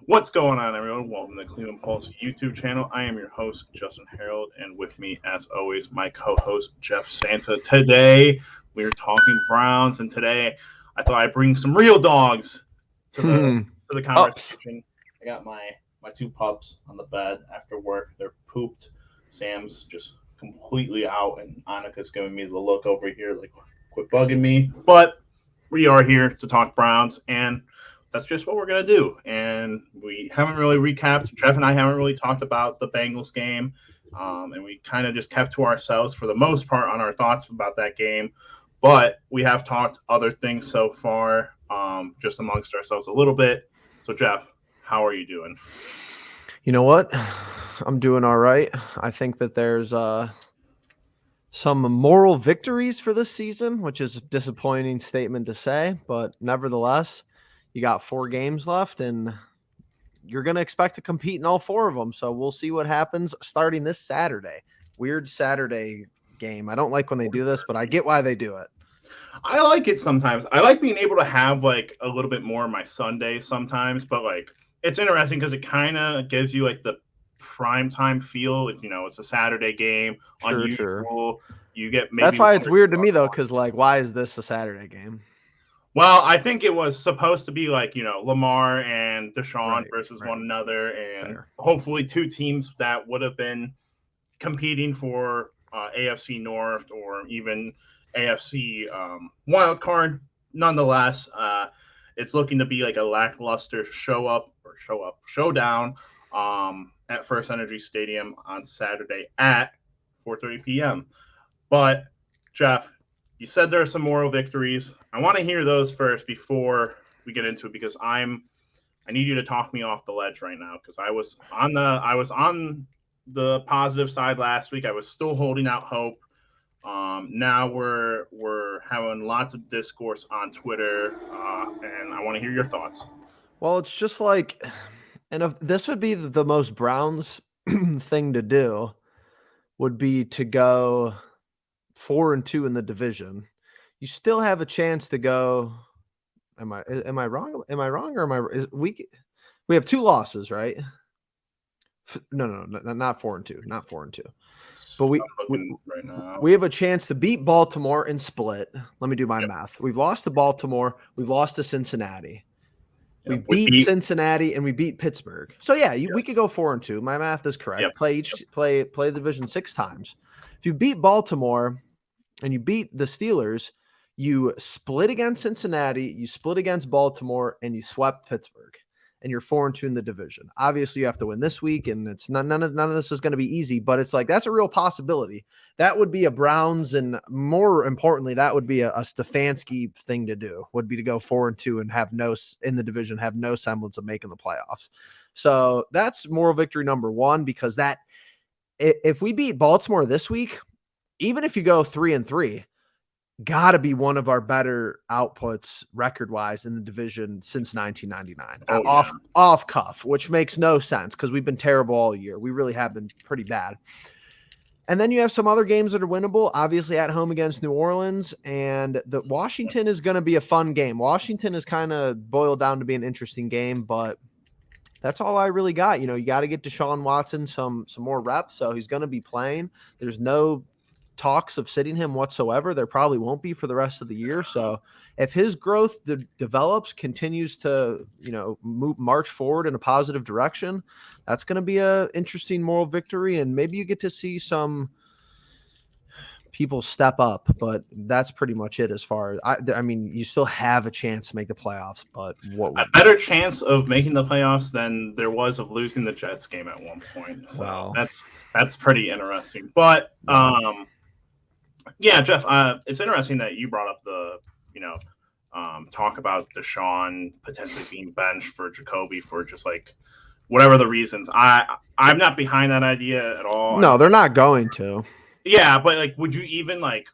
What's going on, everyone? Welcome to the Cleveland Pulse YouTube channel. I am your host, Justin Harold, and with me, as always, my co-host, Jeff Santa. Today, we're talking Browns, and today, I thought I'd bring some real dogs to the Ups. conversation. I got my two pups on the bed after work. They're pooped. Sam's just completely out, and Annika's giving me the look over here, like, quit bugging me. But we are here to talk Browns, and that's just what we're gonna do. And we haven't really recapped. Jeff and I haven't really talked about the Bengals game, and we kind of just kept to ourselves for the most part on our thoughts about that game. But we have talked other things so far, just amongst ourselves a little bit. So, Jeff, how are you doing? You know what? I'm doing all right. I think that there's some moral victories for this season, which is a disappointing statement to say, but nevertheless, you got 4 games left and you're going to expect to compete in all 4 of them. So we'll see what happens starting this Saturday. Weird Saturday game. I don't like when they do this, but I get why they do it. I like it sometimes. I like being able to have like a little bit more of my Sunday sometimes, but like it's interesting because it kind of gives you like the prime time feel. You know, it's a Saturday game, Sure, unusual. sure. You get maybe That's why it's weird to me though, because like, why is this a Saturday game? Well, I think it was supposed to be like, Lamar and Deshaun versus right. one another, and Fair. hopefully two teams that would have been competing for AFC North or even AFC wild card. Nonetheless, it's looking to be like a lackluster showdown at First Energy Stadium on Saturday at 4:30 p.m. But Jeff, you said there are some moral victories. I want to hear those first before we get into it because I need you to talk me off the ledge right now because I was on the positive side last week. I was still holding out hope. Now we're having lots of discourse on Twitter, and I want to hear your thoughts. Well, it's just like, and if this would be the most Browns thing to do, would be to go 4-2 in the division. You still have a chance to go. Am I wrong? Am I wrong, or we have 2 losses, right? No, not 4-2, not 4-2. But right now. we have a chance to beat Baltimore and split. Let me do my math. We've lost to Baltimore. We've lost to Cincinnati. We beat Cincinnati and we beat Pittsburgh. So yeah, we could go 4-2. My math is correct. Yep. Play the division 6 times. If you beat Baltimore and you beat the Steelers, you split against Cincinnati, you split against Baltimore, and you swept Pittsburgh. And you're 4-2 in the division. Obviously, you have to win this week, and it's none of this is going to be easy. But it's like that's a real possibility. That would be a Browns, and more importantly, that would be a Stefanski thing to do. Would be to go 4-2 and have no in the division, have no semblance of making the playoffs. So that's moral victory number 1 because that if we beat Baltimore this week, even if you go 3-3. Got to be one of our better outputs record-wise in the division since 1999. Off cuff, which makes no sense because we've been terrible all year. We really have been pretty bad. And then you have some other games that are winnable, obviously at home against New Orleans, and the Washington is going to be a fun game. Washington is kind of boiled down to be an interesting game, but that's all I really got. You got to get Deshaun Watson some more reps, so he's going to be playing. There's no talks of sitting him whatsoever. There probably won't be for the rest of the year. So if his growth develops, continues to, march forward in a positive direction, that's going to be a interesting moral victory. And maybe you get to see some people step up, but that's pretty much it as far as I mean, you still have a chance to make the playoffs, but a better chance of making the playoffs than there was of losing the Jets game at one point. So wow. That's pretty interesting. But yeah, Jeff, it's interesting that you brought up the, talk about Deshaun potentially being benched for Jacoby for just like whatever the reasons. I'm not behind that idea at all. No, they're not going to. Yeah, but like, would you even like?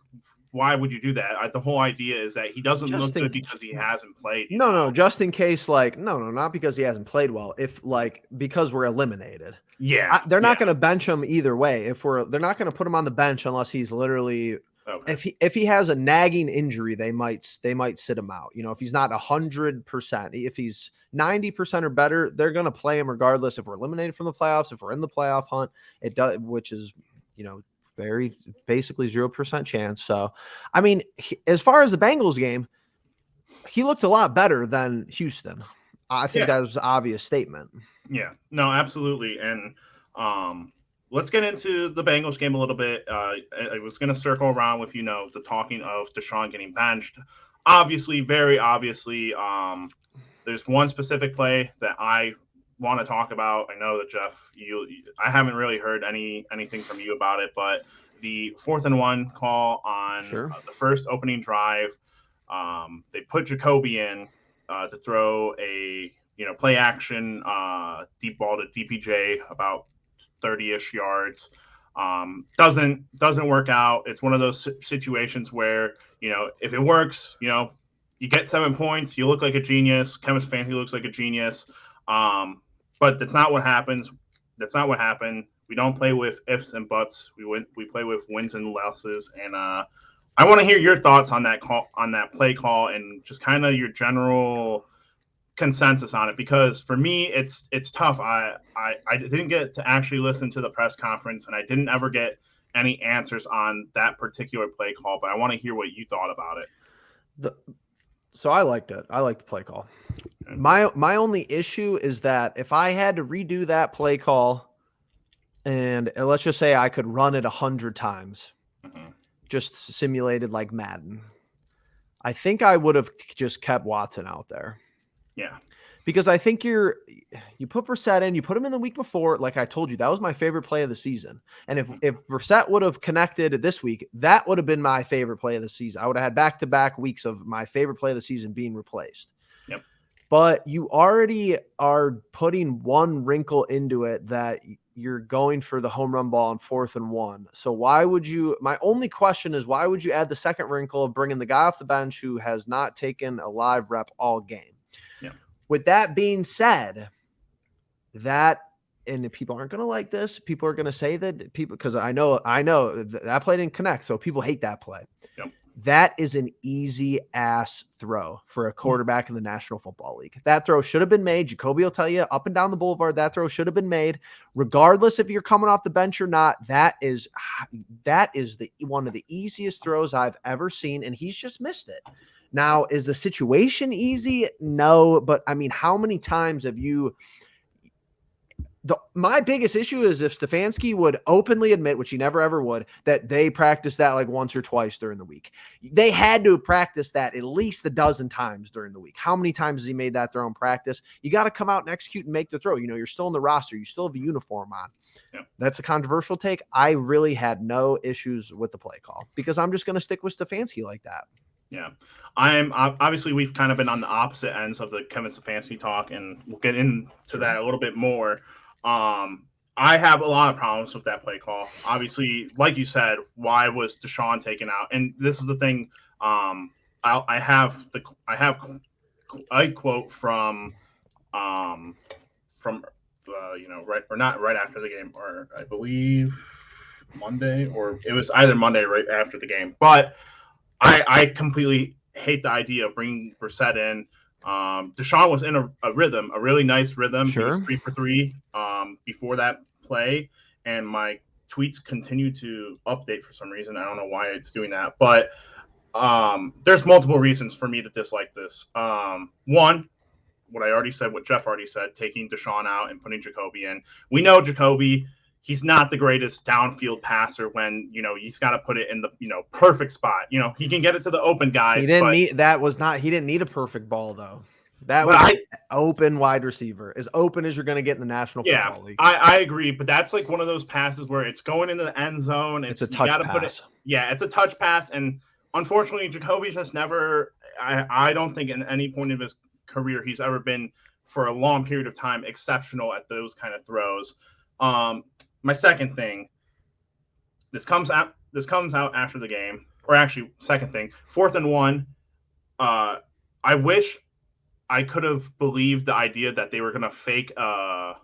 Why would you do that? The whole idea is that he doesn't look good because he hasn't played. No, just in case, like, no, not because he hasn't played well. If like because we're eliminated. Yeah, they're not going to bench him either way. They're not going to put him on the bench unless he's literally Okay. If he has a nagging injury, they might sit him out. You know, if he's not 100%, if he's 90% or better, they're going to play him regardless. If we're eliminated from the playoffs, if we're in the playoff hunt, it does, which is, you know, very basically 0% chance. So, I mean, as far as the Bengals game, he looked a lot better than Houston. I think that was an obvious statement. Yeah, no, absolutely. And let's get into the Bengals game a little bit. I was going to circle around with, the talking of Deshaun getting benched. Obviously, very obviously, there's one specific play that I want to talk about. I know that Jeff, I haven't really heard anything from you about it, but the 4th and 1 call on the first opening drive, they put Jacoby in to throw a play action deep ball to DPJ about 30-ish yards. Doesn't work out. It's one of those situations where, if it works, you get 7 points, you look like a genius. Kevin Stefanski looks like a genius. But that's not what happens. That's not what happened. We don't play with ifs and buts. We play with wins and losses. And I want to hear your thoughts on that call, on that play call, and just kind of your general consensus on it, because for me it's tough. I didn't get to actually listen to the press conference, and I didn't ever get any answers on that particular play call, but I want to hear what you thought about it. So I liked it. I liked the play call. Okay. My only issue is that if I had to redo that play call, and let's just say I could run it 100 times, just simulated like Madden, I think I would have just kept Watson out there. Yeah. Because I think you put Brissett in, you put him in the week before. Like I told you, that was my favorite play of the season. And if Brissett would have connected this week, that would have been my favorite play of the season. I would have had back-to-back weeks of my favorite play of the season being replaced. Yep. But you already are putting one wrinkle into it that you're going for the home run ball on 4th and 1. So why would you – my only question is, why would you add the second wrinkle of bringing the guy off the bench who has not taken a live rep all game? Yeah. With that being said, and people aren't going to like this. People are going to say that because I know that play didn't connect. So people hate that play. Yep. That is an easy ass throw for a quarterback in the National Football League. That throw should have been made. Jacoby will tell you up and down the boulevard, that throw should have been made regardless if you're coming off the bench or not. That is one of the easiest throws I've ever seen. And he's just missed it. Now, is the situation easy? No, but I mean, how many times have you? My biggest issue is if Stefanski would openly admit, which he never ever would, that they practiced that like once or twice during the week. They had to practice that at least a dozen times during the week. How many times has he made that throw in practice? You got to come out and execute and make the throw. You're still in the roster. You still have a uniform on. Yep. That's a controversial take. I really had no issues with the play call because I'm just going to stick with Stefanski like that. Yeah, obviously we've kind of been on the opposite ends of the Kevin Stefanski talk, and we'll get into that a little bit more. I have a lot of problems with that play call. Obviously, like you said, why was Deshaun taken out? And this is the thing. I have a quote from right after the game, or I believe Monday, or it was either Monday right after the game, but. I completely hate the idea of bringing Brissett in. Deshaun was in a rhythm, a really nice rhythm. Sure. He was 3 for 3 before that play, and my tweets continue to update for some reason. I don't know why it's doing that, but there's multiple reasons for me to dislike this. One, what I already said, what Jeff already said, taking Deshaun out and putting Jacoby in. We know Jacoby. He's not the greatest downfield passer when, he's got to put it in the, perfect spot. He can get it to the open guys. He didn't need a perfect ball though. That was an open wide receiver, as open as you're going to get in the National Football League. I agree, but that's like one of those passes where it's going into the end zone. It's a touch pass. It's a touch pass. And unfortunately, Jacoby just never, I don't think in any point of his career, he's ever been for a long period of time exceptional at those kind of throws. My second thing, this comes out after the game, or actually second thing, 4th and 1. I wish I could have believed the idea that they were going to fake a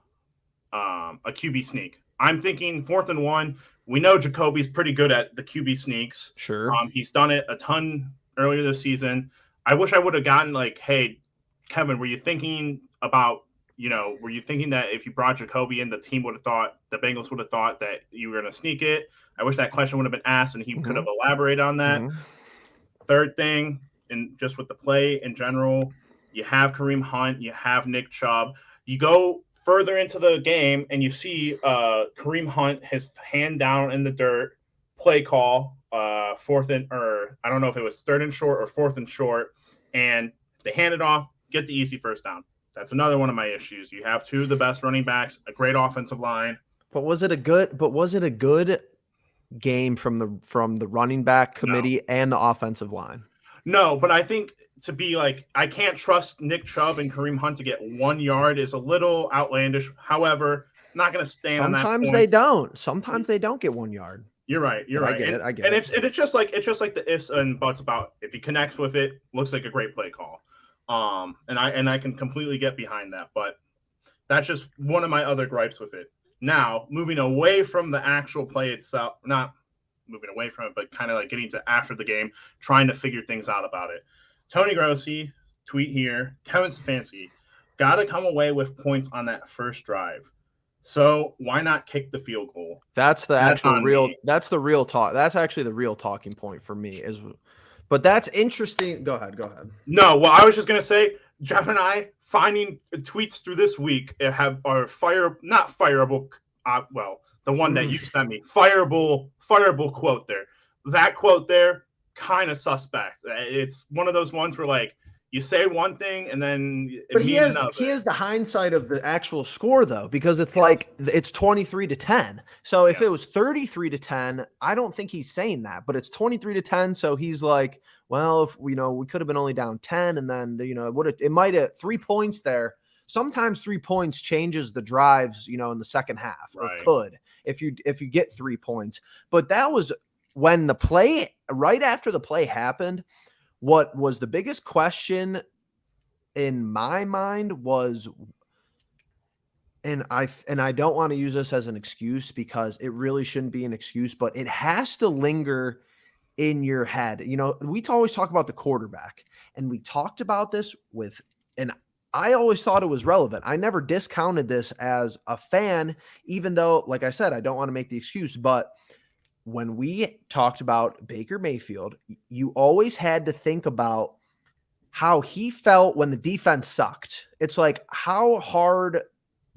QB sneak. I'm thinking 4th and 1, We know Jacoby's pretty good at the QB sneaks. Sure. He's done it a ton earlier this season. I wish I would have gotten like, hey, Kevin, were you thinking about, were you thinking that if you brought Jacoby in, the Bengals would have thought that you were going to sneak it? I wish that question would have been asked and he could have elaborated on that. Third thing, and just with the play in general, you have Kareem Hunt, you have Nick Chubb. You go further into the game and you see Kareem Hunt, his hand down in the dirt, play call, I don't know if it was 3rd and short or 4th and short, and they hand it off, get the easy first down. That's another one of my issues. You have 2 of the best running backs, a great offensive line. But was it a good game from the running back committee and the offensive line? No, but I think to be like, I can't trust Nick Chubb and Kareem Hunt to get 1 yard is a little outlandish. However, I'm not going to stand on that point. Sometimes they don't get 1 yard. You're right. I get it. And it's just like the ifs and buts about if he connects with it, looks like a great play call. And I can completely get behind that, but that's just one of my other gripes with it. Now, moving away from the actual play itself, not moving away from it, but kind of like getting to after the game, trying to figure things out about it. Tony Grossi, tweet here, Kevin Stefanski, got to come away with points on that first drive. So why not kick the field goal? That's the real talk. That's actually the real talking point for me but that's interesting. Go ahead. No, well, I was just going to say, Jeff and I finding tweets through this week the one that you sent me, fireable quote there. That quote there, kind of suspect. It's one of those ones where like you say one thing and then he has the hindsight of the actual score though, because it's like it's 23-10. So if it was 33-10, I don't think he's saying that, but it's 23-10. So he's like, well, if we could have been only down 10, and then it might have 3 points there. Sometimes 3 points changes the drives, in the second half, or could if you get 3 points. But that was when the play right after the play happened. What was the biggest question in my mind was, and I don't want to use this as an excuse because it really shouldn't be an excuse, but it has to linger in your head. We always talk about the quarterback, and we talked about this and I always thought it was relevant. I never discounted this as a fan, even though, like I said, I don't want to make the excuse, but when we talked about Baker Mayfield, you always had to think about how he felt when the defense sucked. It's like, how hard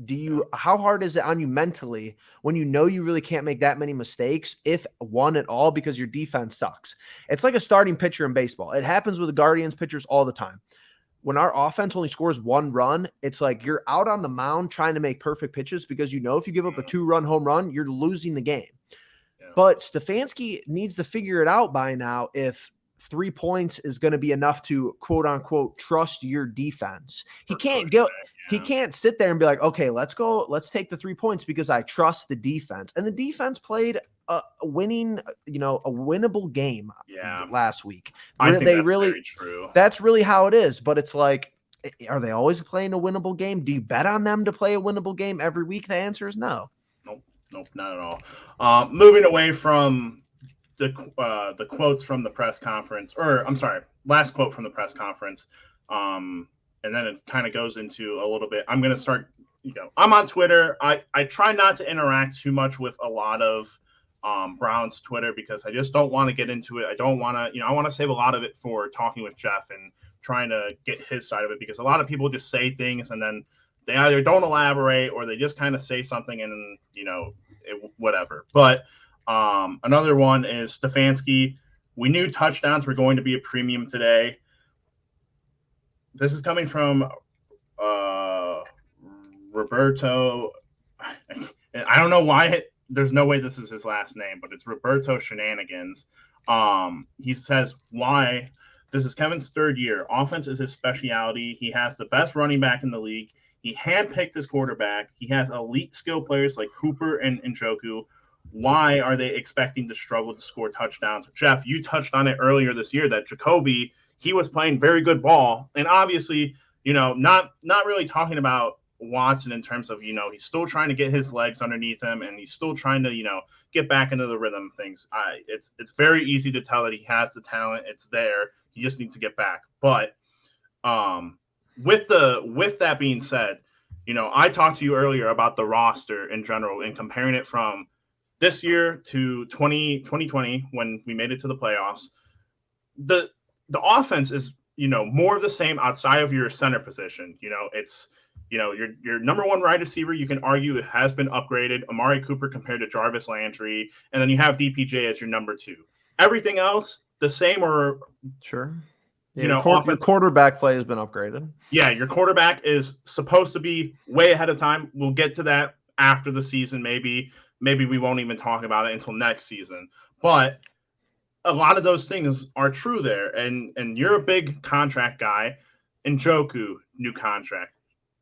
is it on you mentally when you really can't make that many mistakes, if one at all, because your defense sucks? It's like a starting pitcher in baseball. It happens with the Guardians pitchers all the time. When our offense only scores 1 run, it's like you're out on the mound trying to make perfect pitches because if you give up a 2-run home run, you're losing the game. But Stefanski needs to figure it out by now if 3 points is going to be enough to quote unquote trust your defense. He can't sit there and be like, okay, let's take the 3 points because I trust the defense. And the defense played a winnable game last week. I think that's very true. That's really how it is. But it's like, are they always playing a winnable game? Do you bet on them to play a winnable game every week? The answer is no. Nope, not at all. Moving away from the quotes from the press conference, or I'm sorry, last quote from the press conference, and then it kind of goes into a little bit. I'm going to start, I'm on Twitter. I try not to interact too much with a lot of Browns Twitter because I just don't want to get into it. I don't want to, I want to save a lot of it for talking with Jeff and trying to get his side of it, because a lot of people just say things and then they either don't elaborate or they just kind of say something and, whatever. But another one is Stefanski. We knew touchdowns were going to be a premium today. This is coming from Roberto. I don't know why. There's no way this is his last name, but it's Roberto Shenanigans. He says, why? This is Kevin's 3rd year. Offense is his specialty. He has the best running back in the league. He handpicked his quarterback. He has elite skill players like Cooper and Njoku. Why are they expecting to struggle to score touchdowns? Jeff, you touched on it earlier this year that Jacoby, he was playing very good ball. And obviously, not really talking about Watson in terms of, he's still trying to get his legs underneath him and he's still trying to, get back into the rhythm of things. It's very easy to tell that he has the talent. It's there. He just needs to get back. But with that being said, I talked to you earlier about the roster in general and comparing it from this year to 2020 when we made it to the playoffs. The offense is, more of the same outside of your center position. It's, your number one wide receiver, you can argue it has been upgraded, Amari Cooper compared to Jarvis Landry, and then you have DPJ as your number 2. Everything else, the same or sure. Yeah, your quarterback play has been upgraded. Yeah, your quarterback is supposed to be way ahead of time. We'll get to that after the season. Maybe we won't even talk about it until next season. But a lot of those things are true there. And you're a big contract guy. Njoku, new contract.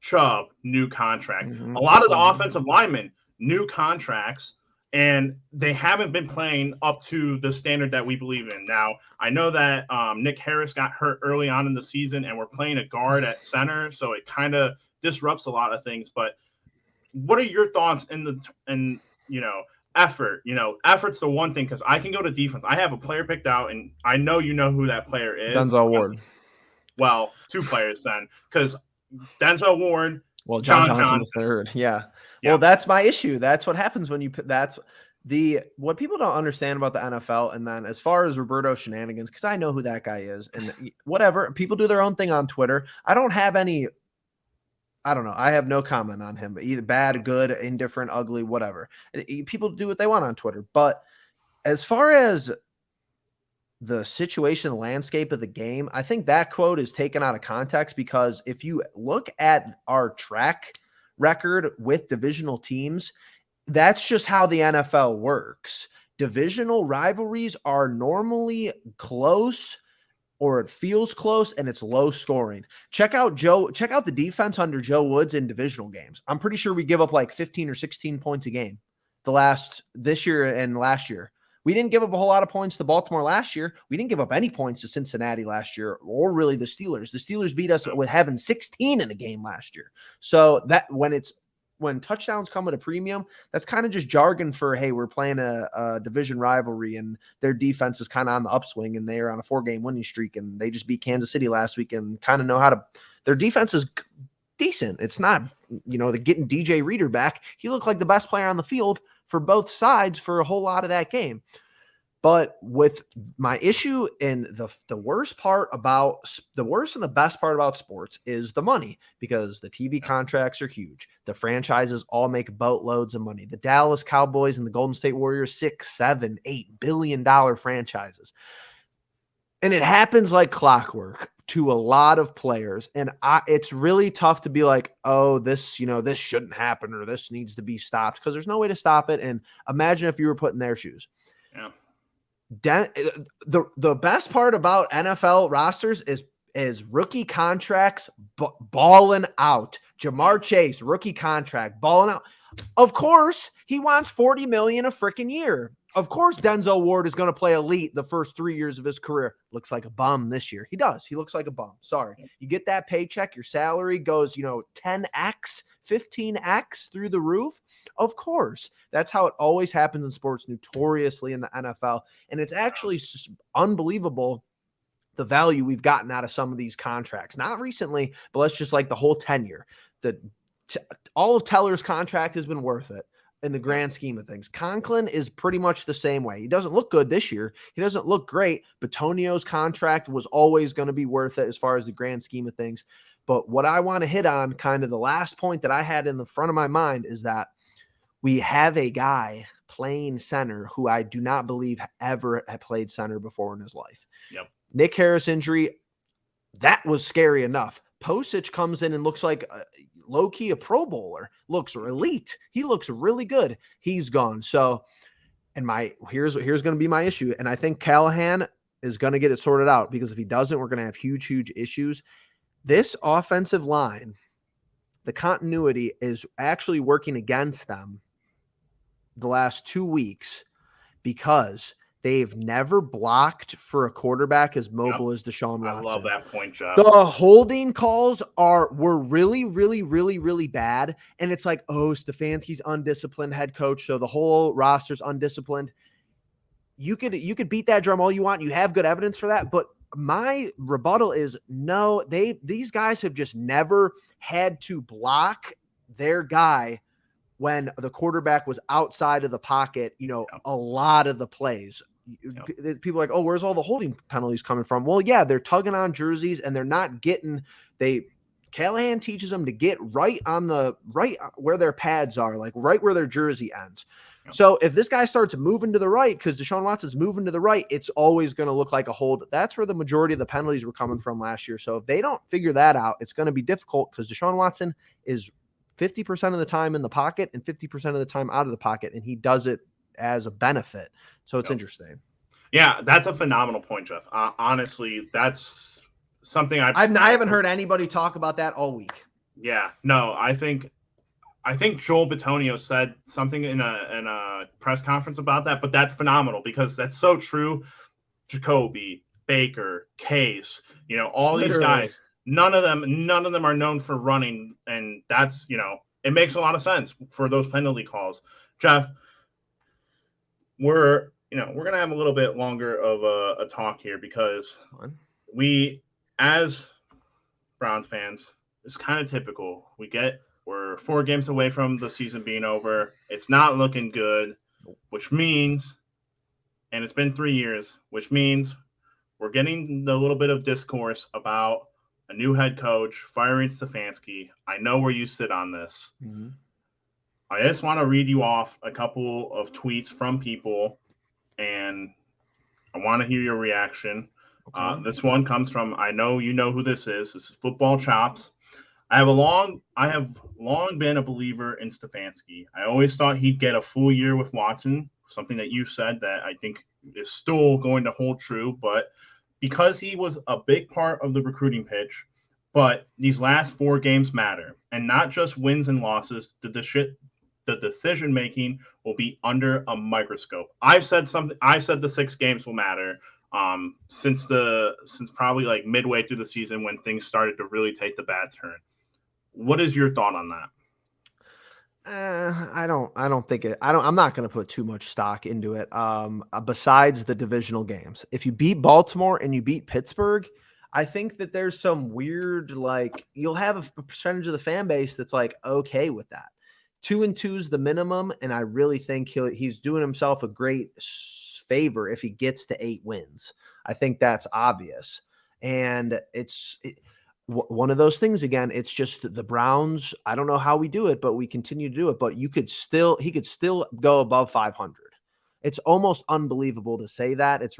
Chubb, new contract. Mm-hmm. A lot of the offensive linemen, new contracts. And they haven't been playing up to the standard that we believe in. Now, I know that Nick Harris got hurt early on in the season, and we're playing a guard at center, so it kind of disrupts a lot of things. But what are your thoughts in effort? Effort's the one thing, because I can go to defense. I have a player picked out, and I know you know who that player is. Denzel Ward. Well, 2 players then, because Denzel Ward. Well, John Johnson III. Yeah. Well, that's my issue. That's what happens when what people don't understand about the NFL. And then as far as Roberto shenanigans, because I know who that guy is and whatever, people do their own thing on Twitter. I don't know. I have no comment on him, either bad, good, indifferent, ugly, whatever. People do what they want on Twitter. But as far as the situation, the landscape of the game, I think that quote is taken out of context, because if you look at our track record with divisional teams, that's just how the NFL works. Divisional rivalries are normally close, or it feels close, and it's low scoring. Check out the defense under Joe Woods in divisional games. I'm pretty sure we give up like 15 or 16 points a game this year and last year. We didn't give up a whole lot of points to Baltimore last year. We didn't give up any points to Cincinnati last year, or really the Steelers. The Steelers beat us with having 16 in a game last year. So that when touchdowns come at a premium, that's kind of just jargon for, hey, we're playing a division rivalry and their defense is kind of on the upswing and they're on a 4-game winning streak and they just beat Kansas City last week and kind of know how to – their defense is decent. It's not, they're getting DJ Reader back. He looked like the best player on the field for both sides for a whole lot of that game. But with my issue and the worst and the best part about sports is the money, because the TV contracts are huge. The franchises all make boatloads of money. The Dallas Cowboys and the Golden State Warriors, $6, $7, $8 billion franchises. And it happens like clockwork to a lot of players. And it's really tough to be like, oh, this shouldn't happen or this needs to be stopped, because there's no way to stop it. And imagine if you were put in their shoes. Yeah. The best part about NFL rosters is rookie contracts balling out. Jamar Chase, rookie contract, balling out. Of course, he wants $40 million a freaking year. Of course, Denzel Ward is going to play elite the first 3 years of his career. Looks like a bum this year. He does. He looks like a bum. Sorry. You get that paycheck, your salary goes, 10x, 15x through the roof. Of course. That's how it always happens in sports, notoriously in the NFL. And it's actually unbelievable the value we've gotten out of some of these contracts. Not recently, but let's just like the whole tenure. All of Teller's contract has been worth it in the grand scheme of things. Conklin is pretty much the same way. He doesn't look good this year. He doesn't look great, but Tonio's contract was always going to be worth it as far as the grand scheme of things. But what I want to hit on, kind of the last point that I had in the front of my mind, is that we have a guy playing center who I do not believe ever had played center before in his life. Yep. Nick Harris injury, that was scary enough. Posich comes in and looks like low-key a Pro Bowler, looks elite. He looks really good. He's gone. So, and here's going to be my issue. And I think Callahan is going to get it sorted out, because if he doesn't, we're going to have huge, huge issues. This offensive line, the continuity is actually working against them the last 2 weeks, because They've never blocked for a quarterback as mobile as Deshaun Watson. I love that point, Jeff. The holding calls were really, really, really, really bad. And it's like, oh, Stefanski's undisciplined head coach, so the whole roster's undisciplined. You could beat that drum all you want. You have good evidence for that. But my rebuttal is no, these guys have just never had to block their guy when the quarterback was outside of the pocket, a lot of the plays. People are like, oh, where's all the holding penalties coming from? Well, yeah, they're tugging on jerseys and they're not getting Callahan teaches them to get right where their pads are, like right where their jersey ends. Yeah. So if this guy starts moving to the right, because Deshaun Watson's moving to the right, it's always going to look like a hold. That's where the majority of the penalties were coming from last year. So if they don't figure that out, it's going to be difficult because Deshaun Watson is 50% of the time in the pocket and 50% of the time out of the pocket, and he does it as a benefit. So it's interesting. Yeah, that's a phenomenal point, Jeff. Honestly, that's something I haven't heard anybody talk about that all week. Yeah, no, I think Joel Bitonio said something in a press conference about that, but that's phenomenal because that's so true. Jacoby, Baker, Case, all these guys, none of them are known for running, and that's it makes a lot of sense for those penalty calls. Jeff, we're gonna have a little bit longer of a talk here because we, as Browns fans, it's kind of typical. We're 4 games away from the season being over. It's not looking good, which means, and it's been 3 years, which means we're getting a little bit of discourse about a new head coach firing Stefanski. I know where you sit on this. Mm-hmm. I just want to read you off a couple of tweets from people, and I want to hear your reaction. Okay. This one comes from, I know you know who this is. This is Football Chops. I have long been a believer in Stefanski. I always thought he'd get a full year with Watson, something that you said that I think is still going to hold true, but because he was a big part of the recruiting pitch, but these last 4 games matter, and not just wins and losses. The decision-making will be under a microscope. I said the 6 games will matter since probably like midway through the season when things started to really take the bad turn. What is your thought on that? I don't think it. I'm not going to put too much stock into it. Besides the divisional games, if you beat Baltimore and you beat Pittsburgh, I think that there's some weird, you'll have a percentage of the fan base that's okay with that. 2-2 is the minimum, and I really think he's doing himself a great favor if he gets to 8 wins. I think that's obvious, and it's one of those things. Again, it's just the Browns. I don't know how we do it, but we continue to do it. But he could still go above 500. It's almost unbelievable to say that. It's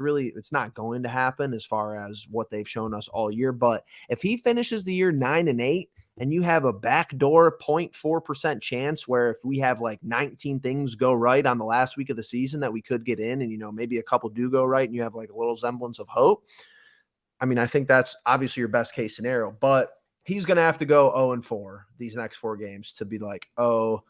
not going to happen as far as what they've shown us all year. But if he finishes the year 9-8. And you have a backdoor 0.4% chance where if we have 19 things go right on the last week of the season that we could get in, and maybe a couple do go right, and you have a little semblance of hope. I mean, I think that's obviously your best case scenario, but he's going to have to go 0-4 these next 4 games to be the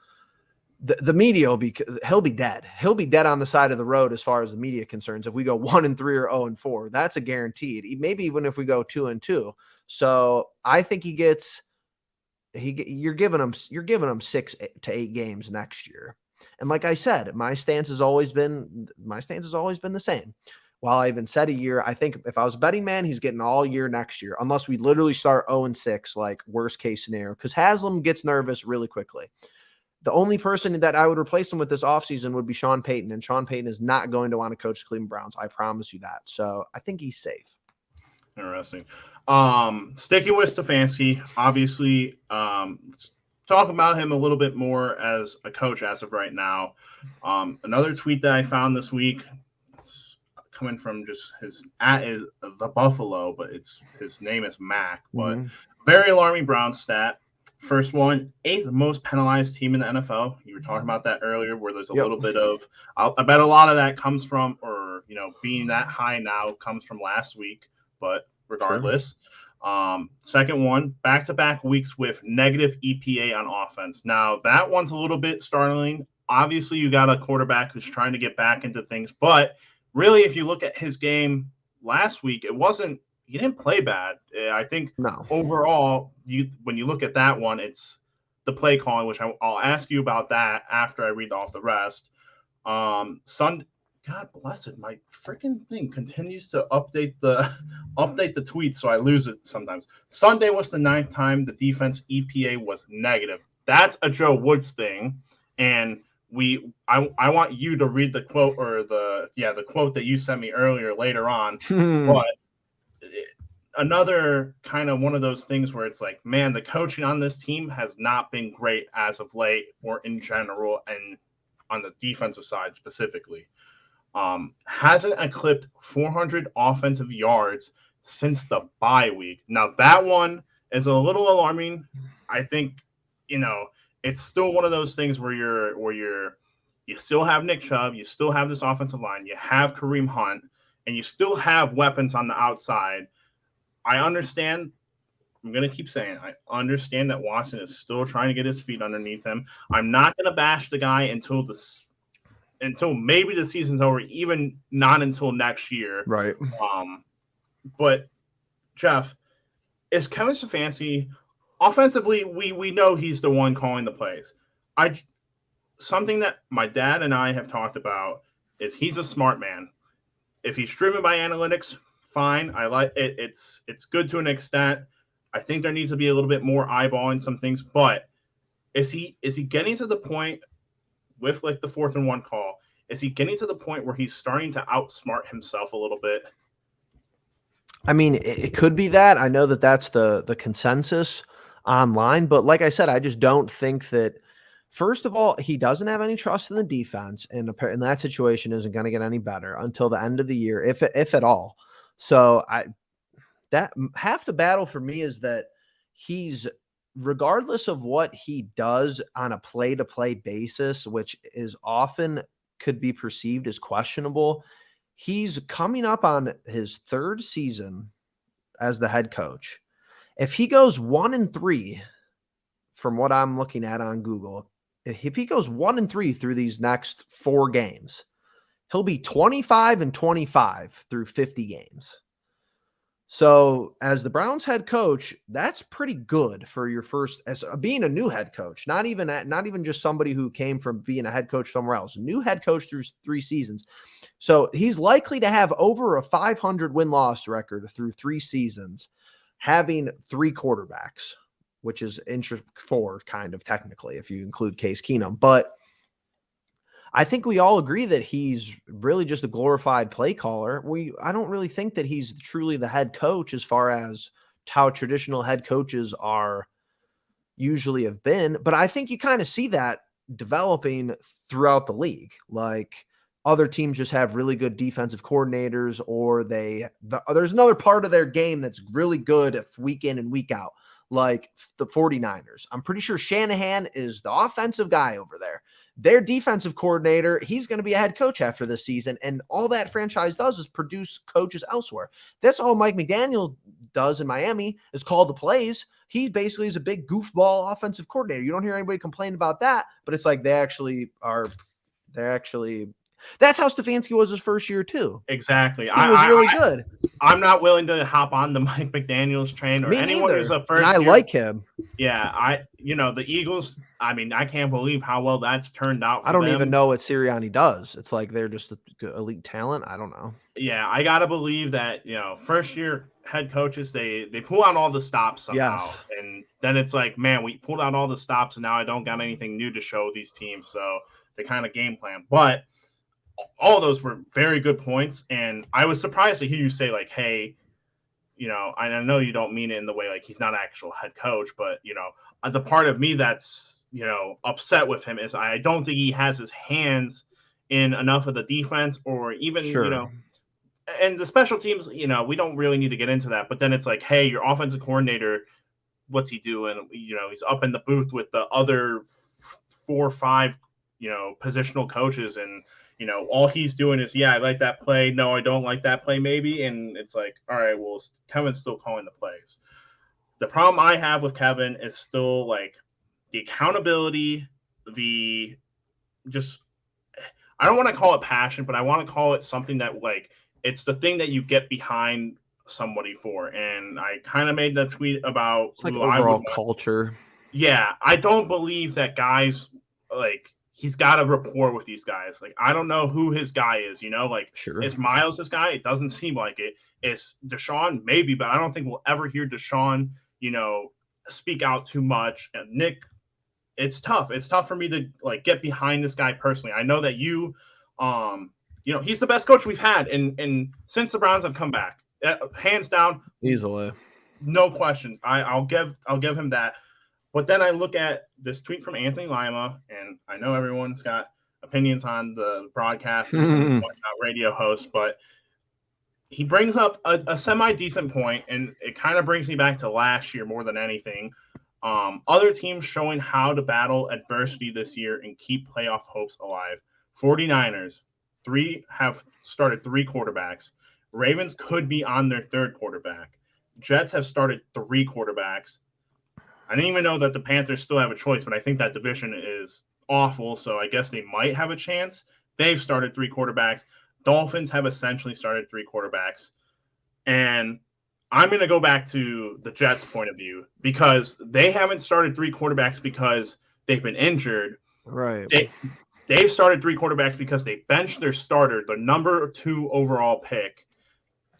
media he'll be dead. He'll be dead on the side of the road as far as the media concerns. If we go 1-3 or 0-4, that's a guaranteed. Maybe even if we go 2-2. So I think you're giving him 6 to 8 games next year. And like I said, my stance has always been the same. While I even said a year, I think if I was a betting man, he's getting all year next year, unless we literally start 0-6, worst case scenario, because Haslam gets nervous really quickly. The only person that I would replace him with this offseason would be Sean Payton, and Sean Payton is not going to want to coach the Cleveland Browns. I promise you that. So I think he's safe. Interesting. Sticking with Stefanski, obviously, let's talk about him a little bit more as a coach as of right now. Another tweet that I found this week, coming from just his is the Buffalo, but his name is Mac. But very alarming Browns stat. First one, 8th most penalized team in the NFL. You were talking about that earlier, where there's a little bit of. I bet a lot of that comes from, or being that high now comes from last week, but. Regardless. Sure. Second one, back-to-back weeks with negative EPA on offense. Now, that one's a little bit startling. Obviously, you got a quarterback who's trying to get back into things, but really, if you look at his game last week, he didn't play bad. I think No. overall, when you look at that one, it's the play calling, which I'll ask you about that after I read off the rest. God bless it, my freaking thing continues to update the tweets, so I lose it sometimes. Sunday was the 9th time the defense EPA was negative. That's a Joe Woods thing, and I want you to read the quote or the quote that you sent me earlier later on, but another kind of one of those things where it's like, man, the coaching on this team has not been great as of late or in general, and on the defensive side specifically. Hasn't eclipsed 400 offensive yards since the bye week. Now that one is a little alarming. I think, it's still one of those things where you still have Nick Chubb, you still have this offensive line, you have Kareem Hunt, and you still have weapons on the outside. I understand. I'm going to keep saying, I understand that Watson is still trying to get his feet underneath him. I'm not going to bash the guy until maybe the season's over, even not until next year. Right. But Jeff, is Kevin Stefanski offensively? We know he's the one calling the plays. Something that my dad and I have talked about is he's a smart man. If he's driven by analytics, fine. I like it. It's good to an extent. I think there needs to be a little bit more eyeballing some things, but is he getting to the point with like the 4th and 1 call? Is he getting to the point where he's starting to outsmart himself a little bit? I mean, it could be that. I know that that's the consensus online, but like I said, I just don't think that. First of all, he doesn't have any trust in the defense, and that situation isn't going to get any better until the end of the year, if at all. So that half the battle for me is that he's, regardless of what he does on a play-to-play basis, which is often could be perceived as questionable, he's coming up on his 3rd season as the head coach. If he goes 1-3, from what I'm looking at on Google, if he goes 1-3 through these next 4 games, he'll be 25-25 through 50 games. So as the Browns head coach, that's pretty good for your first, as being a new head coach, not even just somebody who came from being a head coach somewhere else, new head coach through 3 seasons. So he's likely to have over a 500 win-loss record through 3 seasons, having 3 quarterbacks, which is 4 kind of technically, if you include Case Keenum. But I think we all agree that he's really just a glorified play caller. I don't really think that he's truly the head coach as far as how traditional head coaches are usually have been. But I think you kind of see that developing throughout the league. Like, other teams just have really good defensive coordinators, or there's another part of their game that's really good week in and week out, like the 49ers. I'm pretty sure Shanahan is the offensive guy over there. Their defensive coordinator, he's going to be a head coach after this season, and all that franchise does is produce coaches elsewhere. That's all Mike McDaniel does in Miami, is call the plays. He basically is a big goofball offensive coordinator. You don't hear anybody complain about that, but it's like that's how Stefanski was his first year too. Exactly. He was really good. I'm not willing to hop on the Mike McDaniel's train or anyone who's a first. And I like him. Yeah, the Eagles. I mean, I can't believe how well that's turned out. I don't even know what Sirianni does. It's like they're just elite talent. I don't know. Yeah, I gotta believe that first year head coaches they pull out all the stops somehow, yes. And then it's like, man, we pulled out all the stops, and now I don't got anything new to show these teams. So they kind of game plan, but. All of those were very good points, and I was surprised to hear you say, like, hey, I know you don't mean it in the way like he's not an actual head coach, but the part of me that's upset with him is I don't think he has his hands in enough of the defense, or even and the special teams. We don't really need to get into that, but then it's like, hey, your offensive coordinator, what's he doing? He's up in the booth with the other 4 or 5 positional coaches, and all he's doing is, I like that play. No, I don't like that play, maybe. And it's like, all right, well, Kevin's still calling the plays. The problem I have with Kevin is still like the accountability, I don't want to call it passion, but I want to call it something that like it's the thing that you get behind somebody for. And I kind of made the tweet about It's like who I would overall want. culture. Yeah, I don't believe that guys like he's got a rapport with these guys. Like I don't know who his guy is. Like Sure. is Miles this guy? It doesn't seem like it. Is Deshaun maybe, but I don't think we'll ever hear Deshaun speak out too much. And Nick, it's tough. It's tough for me to like get behind this guy personally. I know that he's the best coach we've had, and since the Browns have come back, hands down, easily, no question. I'll give him that. But then I look at this tweet from Anthony Lima, and I know everyone's got opinions on the broadcasters and whatnot, radio hosts, but he brings up a semi-decent point, and it kind of brings me back to last year more than anything. Other teams showing how to battle adversity this year and keep playoff hopes alive. 49ers, have started 3 quarterbacks. Ravens could be on their 3rd quarterback. Jets have started 3 quarterbacks. I didn't even know that the Panthers still have a choice, but I think that division is awful, so I guess they might have a chance. They've started 3 quarterbacks. Dolphins have essentially started 3 quarterbacks. And I'm going to go back to the Jets' point of view because they haven't started 3 quarterbacks because they've been injured. Right. They've started 3 quarterbacks because they benched their starter, the number 2 overall pick,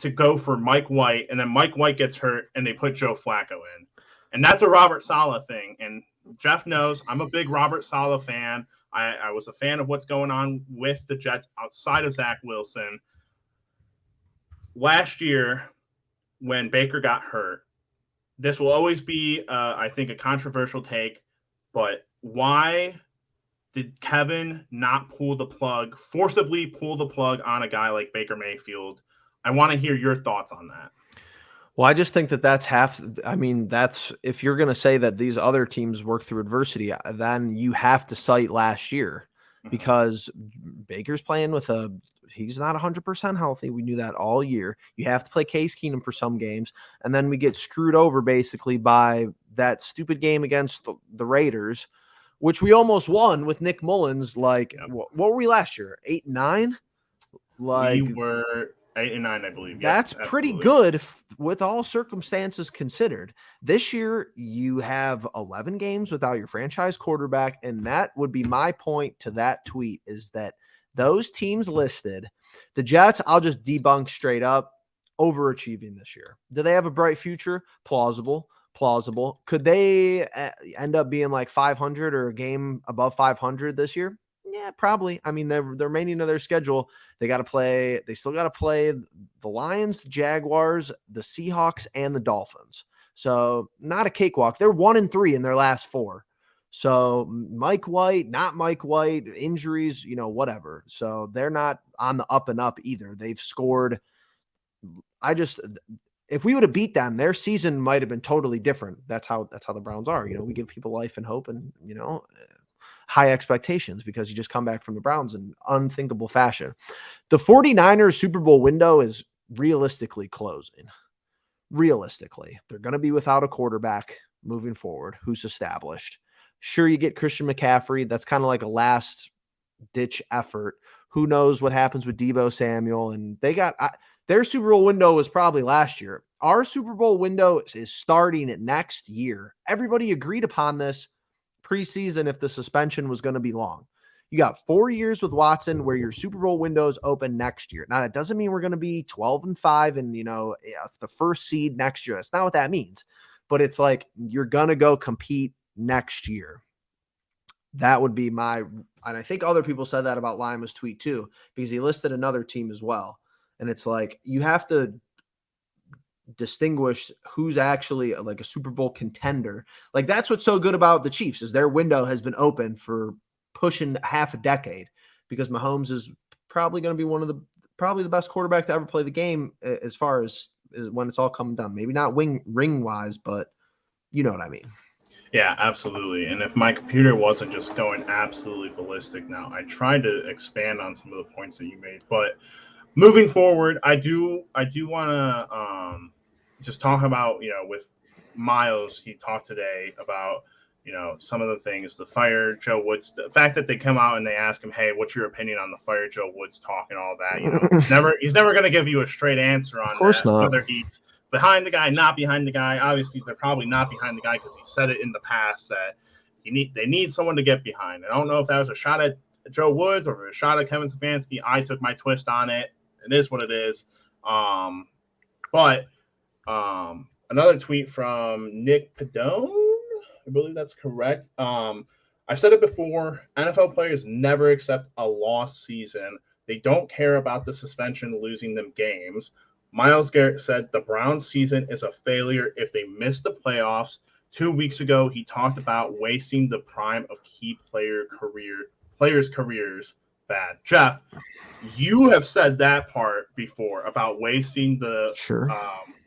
to go for Mike White, and then Mike White gets hurt, and they put Joe Flacco in. And that's a Robert Saleh thing. And Jeff knows I'm a big Robert Saleh fan. I was a fan of what's going on with the Jets outside of Zach Wilson. Last year, when Baker got hurt, this will always be, I think, a controversial take, but why did Kevin not forcibly pull the plug on a guy like Baker Mayfield? I want to hear your thoughts on that. Well, I just think that's that's if you're going to say that these other teams work through adversity, then you have to cite last year because Baker's playing he's not 100% healthy. We knew that all year. You have to play Case Keenum for some games, and then we get screwed over basically by that stupid game against the Raiders, which we almost won with Nick Mullins. Like, what were we last year? 8-9? Like, we were 8-9, I believe. That's pretty good with all circumstances considered. This year, you have 11 games without your franchise quarterback, and that would be my point to that tweet is that those teams listed, the Jets, I'll just debunk straight up, overachieving this year. Do they have a bright future? Plausible. Could they end up being like 500 or a game above 500 this year? Yeah, probably. I mean, the remaining of their schedule, they still got to play the Lions, the Jaguars, the Seahawks, and the Dolphins. So not a cakewalk. They're 1-3 in their last 4. So Mike White, not Mike White, injuries, whatever. So they're not on the up and up either. They've scored. If we would have beat them, their season might have been totally different. That's how the Browns are. We give people life and hope and, high expectations because you just come back from the Browns in unthinkable fashion. The 49ers Super Bowl window is realistically closing. Realistically, they're going to be without a quarterback moving forward who's established. Sure, you get Christian McCaffrey. That's kind of like a last-ditch effort. Who knows what happens with Deebo Samuel? And they got their Super Bowl window was probably last year. Our Super Bowl window is starting next year. Everybody agreed upon this preseason if the suspension was going to be long. You got 4 years with Watson where your Super Bowl window is open next year. Now, that doesn't mean we're going to be 12-5 and, the first seed next year. That's not what that means. But it's like you're going to go compete next year. That would be and I think other people said that about Lima's tweet too, because he listed another team as well. And it's like you have to distinguish who's actually like a Super Bowl contender. Like that's what's so good about the Chiefs is their window has been open for pushing half a decade because Mahomes is probably going to be probably the best quarterback to ever play the game as far as when it's all coming down. Maybe not ring wise, but you know what I mean. Yeah, absolutely. And if my computer wasn't just going absolutely ballistic now, I tried to expand on some of the points that you made, but moving forward, I do want to just talk about, with Miles, he talked today about, some of the things, the fire Joe Woods, the fact that they come out and they ask him, hey, what's your opinion on the fire Joe Woods talk and all that, he's never going to give you a straight answer on Of course that, not. whether he's behind the guy, not behind the guy. Obviously, they're probably not behind the guy because he said it in the past that they need someone to get behind. And I don't know if that was a shot at Joe Woods or a shot at Kevin Stefanski. I took my twist on it. It is what it is. But another tweet from Nick Padone, I believe that's correct. I've said it before, NFL players never accept a lost season. They don't care about the suspension losing them games. Myles Garrett said the Browns season is a failure if they miss the playoffs. 2 weeks ago, he talked about wasting the prime of key players' careers. Bad. Jeff, you have said that part before about wasting the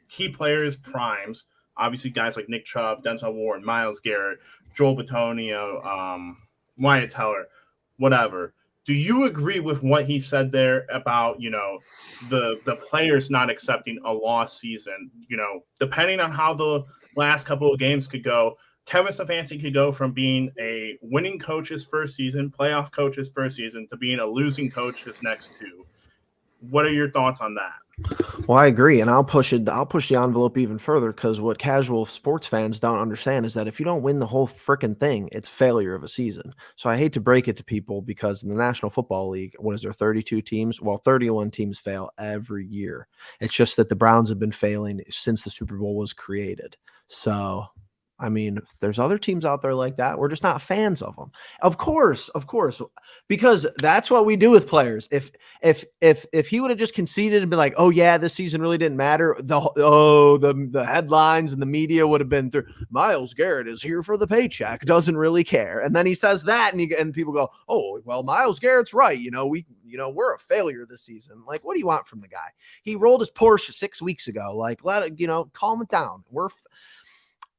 key players' primes. Obviously, guys like Nick Chubb, Denzel Ward, Myles Garrett, Joel Bitonio, Wyatt Teller, whatever. Do you agree with what he said there about, the players not accepting a lost season? Depending on how the last couple of games could go, Kevin Stefanski could go from being a winning coach's first season, playoff coach's first season, to being a losing coach his next two. What are your thoughts on that? Well, I agree, and I'll push the envelope even further, because what casual sports fans don't understand is that if you don't win the whole freaking thing, it's failure of a season. So I hate to break it to people, because in the National Football League, what is there, 32 teams? Well, 31 teams fail every year. It's just that the Browns have been failing since the Super Bowl was created. So, I mean, there's other teams out there like that. We're just not fans of them. Of course, because that's what we do with players. If he would have just conceded and been like, "Oh yeah, this season really didn't matter," the headlines and the media would have been through. Myles Garrett is here for the paycheck, doesn't really care. And then he says that, and people go, "Oh, well, Myles Garrett's right. We're a failure this season." Like, what do you want from the guy? He rolled his Porsche 6 weeks ago. Like, let it, calm it down.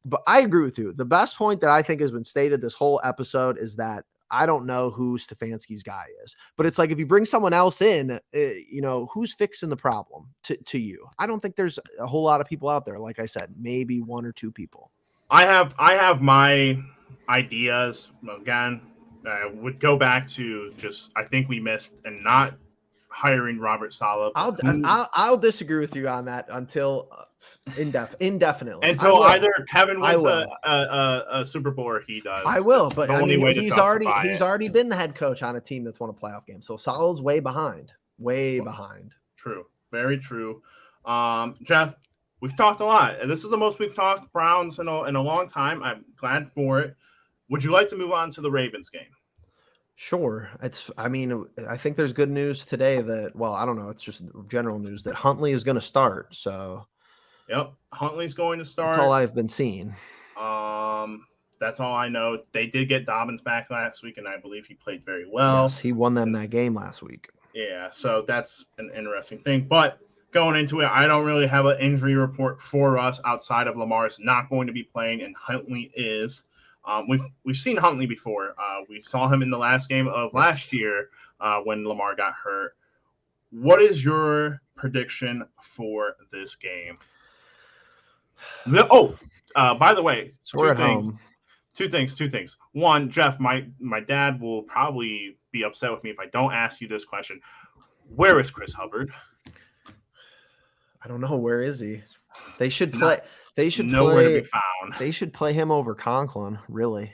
But I agree with you. The best point that I think has been stated this whole episode is that I don't know who Stefanski's guy is. But it's like, if you bring someone else in, who's fixing the problem to you? I don't think there's a whole lot of people out there. Like I said, maybe one or two people. I have my ideas. Again, I would go back to I think we missed and not hiring Robert Saleh. I'll disagree with you on that until indefinitely. Until either Kevin wins a Super Bowl or he does. I will, but he's already been the head coach on a team that's won a playoff game. So Saleh's way behind. Behind. True. Very true. Jeff, we've talked a lot, and this is the most we've talked Browns in a long time. I'm glad for it. Would you like to move on to the Ravens game? Sure. I think there's good news today that, well, I don't know, it's just general news that Huntley is going to start. So, yep, Huntley's going to start. That's all I've been seeing. That's all I know. They did get Dobbins back last week, and I believe he played very well. Yes, he won them that game last week. Yeah, so that's an interesting thing. But going into it, I don't really have an injury report for us outside of Lamar's not going to be playing, and Huntley is. We've seen Huntley before. We saw him in the last game of last year when Lamar got hurt. What is your prediction for this game? By the way, two things. One, Jeff, my dad will probably be upset with me if I don't ask you this question. Where is Chris Hubbard? I don't know. Where is he? They should play. They should nowhere to be found. They should play him over Conklin, really.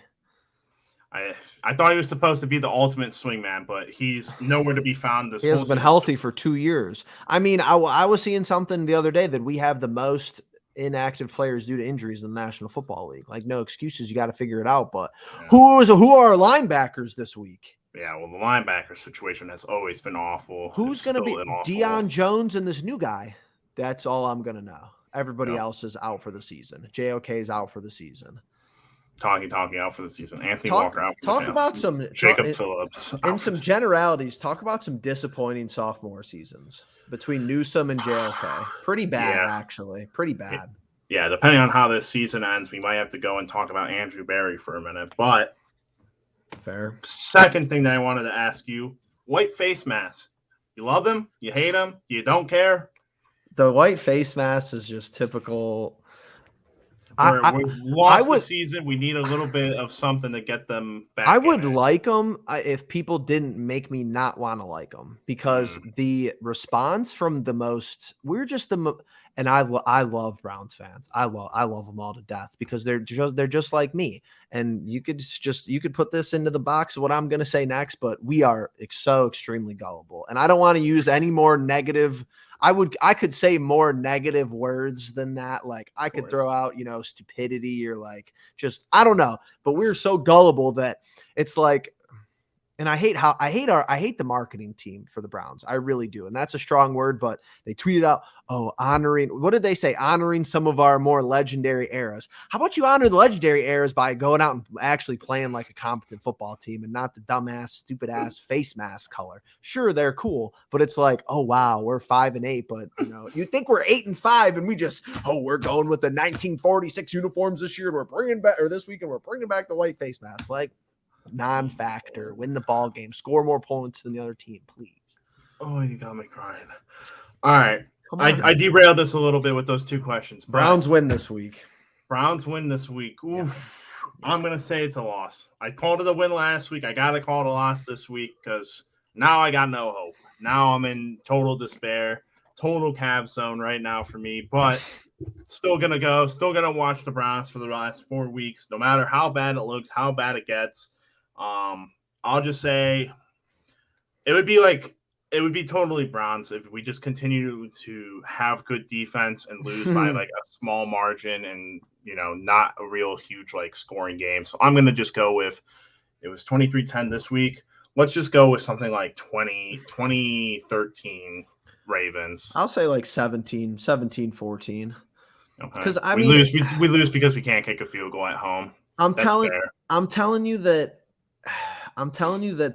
I thought he was supposed to be the ultimate swingman, but he's nowhere to be found. He has been healthy for 2 years. I mean, I was seeing something the other day that we have the most inactive players due to injuries in the National Football League. Like, no excuses. You got to figure it out. But who are our linebackers this week? Yeah, well, the linebacker situation has always been awful. Who's going to be Deion Jones and this new guy? That's all I'm going to know. Everybody else is out for the season. JOK is out for the season. Talkie out for the season. Anthony Walker out for the season. Talk about some Jacob Phillips. And some generalities. Talk about some disappointing sophomore seasons between Newsome and JOK. Pretty bad, actually. Pretty bad. Yeah, depending on how this season ends, we might have to go and talk about Andrew Berry for a minute. But fair. Second thing that I wanted to ask you, white face mask. You love him? You hate him? You don't care? The white face mask is just typical. We've lost the season. We need a little bit of something to get them back. I would like them if people didn't make me not want to like them, because the response from we're just and I love Browns fans. I love them all to death, because they're just like me. And you could put this into the box of what I'm going to say next, but we are so extremely gullible. And I don't want to use any more negative. I could say more negative words than that. Like I could throw out, stupidity or like, just, I don't know, but we're so gullible that it's like, and I hate the marketing team for the Browns. I really do. And that's a strong word, but they tweeted out, what did they say? Honoring some of our more legendary eras. How about you honor the legendary eras by going out and actually playing like a competent football team and not the dumbass, stupid ass face mask color? Sure, they're cool, but it's like, oh wow, we're 5-8, but you think we're 8-5 and we're going with the 1946 uniforms this year. This weekend we're bringing back the white face mask. Like, non-factor, win the ball game, score more points than the other team, please. Oh, you got me crying. All right. I derailed this a little bit with those two questions. Browns win this week. Ooh, yeah. I'm going to say it's a loss. I called it a win last week. I got to call it a loss this week because now I got no hope. Now I'm in total despair, total Cavs zone right now for me, but still going to watch the Browns for the last 4 weeks, no matter how bad it looks, how bad it gets. I'll just say it would be totally Browns if we just continue to have good defense and lose by like a small margin and, not a real huge like scoring game. So I'm going to just go with, it was 23-10 this week. Let's just go with something like 20-13 Ravens. I'll say like 17-14. Okay. Because we lose because we can't kick a field goal at home. I'm telling you that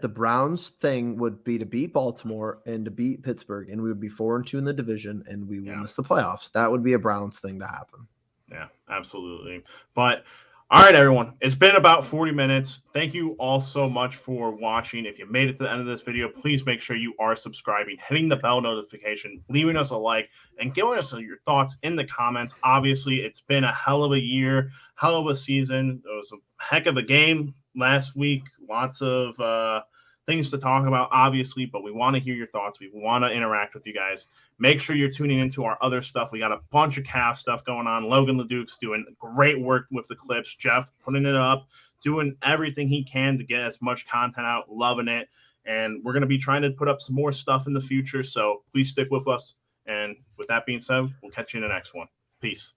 the Browns thing would be to beat Baltimore and to beat Pittsburgh, and we would be 4-2 in the division, and we will miss the playoffs. That would be a Browns thing to happen. Yeah, absolutely. But all right, everyone, it's been about 40 minutes. Thank you all so much for watching. If you made it to the end of this video, please make sure you are subscribing, hitting the bell notification, leaving us a like, and giving us your thoughts in the comments. Obviously, it's been a hell of a year, hell of a season. It was a heck of a game last week. Lots of things to talk about, obviously, but we want to hear your thoughts. We want to interact with you guys. Make sure you're tuning into our other stuff. We got a bunch of Cavs stuff going on. Logan LeDuc's doing great work with the clips. Jeff putting it up, doing everything he can to get as much content out, loving it. And we're going to be trying to put up some more stuff in the future, so please stick with us. And with that being said, we'll catch you in the next one. Peace.